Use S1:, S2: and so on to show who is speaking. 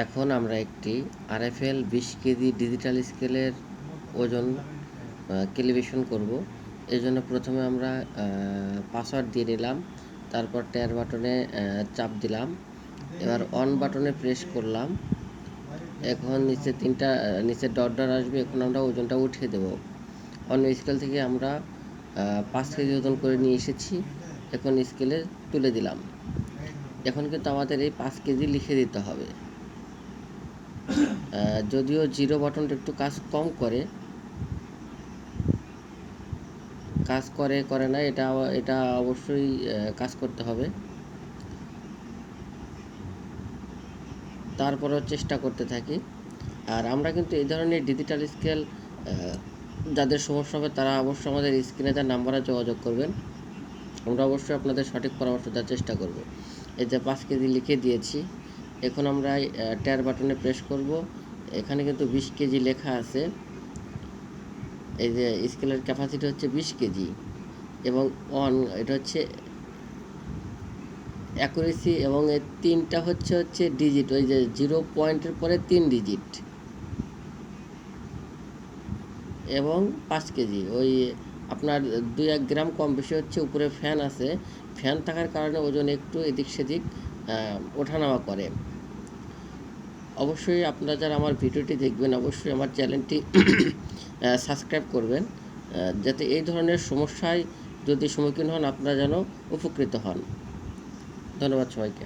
S1: এখন আমরা একটি আরএফএল 20 কেজি ডিজিটাল স্কেলের ওজন ক্যালিব্রেশন করব। এর জন্য প্রথমে আমরা পাসওয়ার্ড দিয়ে নিলাম, তারপর টের বাটনে চাপ দিলাম, এবার অন বাটনে প্রেস করলাম। এখন নিচে ডট ডট আসবে, এখন আমরা ওজনটা উঠিয়ে দেব। অন্য স্কেল থেকে আমরা 5 কেজি ওজন করে নিয়ে এসেছি, এখন স্কেলে তুলে দিলাম। এখন কিন্তু আমাদের এই 5 কেজি লিখে দিতে হবে। যদিও জিরো বাটনটা একটু কাজ কম করে করে না, এটা অবশ্যই কাজ করতে হবে। তারপরেও চেষ্টা করতে থাকি। আর আমরা কিন্তু এই ধরনের ডিজিটাল স্কেল যাদের সমস্যা হবে তারা অবশ্যই আমাদের স্ক্রিনে দেওয়া নাম্বারে যোগাযোগ করবেন। আমরা অবশ্যই আপনাদের সঠিক পরামর্শ দেওয়ার চেষ্টা করব। এই যে 5 কেজি লিখে দিয়েছি, এখন আমরা টের বাটনে প্রেস করব। এখানে কিন্তু 20 কেজি লেখা আছে। এই যে স্কেলের ক্যাপাসিটি হচ্ছে 20 কেজি এবং এটা হচ্ছে অ্যাকুরেসি, এবং এর 3টা হচ্ছে ডিজিট, ওই যে 0 পয়েন্টের পরে 3 ডিজিট, এবং 5 কেজি। ওই আপনার 2-1 গ্রাম কম বেশি হচ্ছে। উপরে ফ্যান আছে, ফ্যান থাকার কারণে ওজন একটু এদিক সেদিক ওঠানামা করে। অবশ্যই আপনারা যারা আমার ভিডিওটি দেখবেন অবশ্যই আমার চ্যানেলটি সাবস্ক্রাইব করবেন, যাতে এই ধরনের সমস্যায় যদি সম্মুখীন হন আপনারা যেন উপকৃত হন। ধন্যবাদ সবাইকে।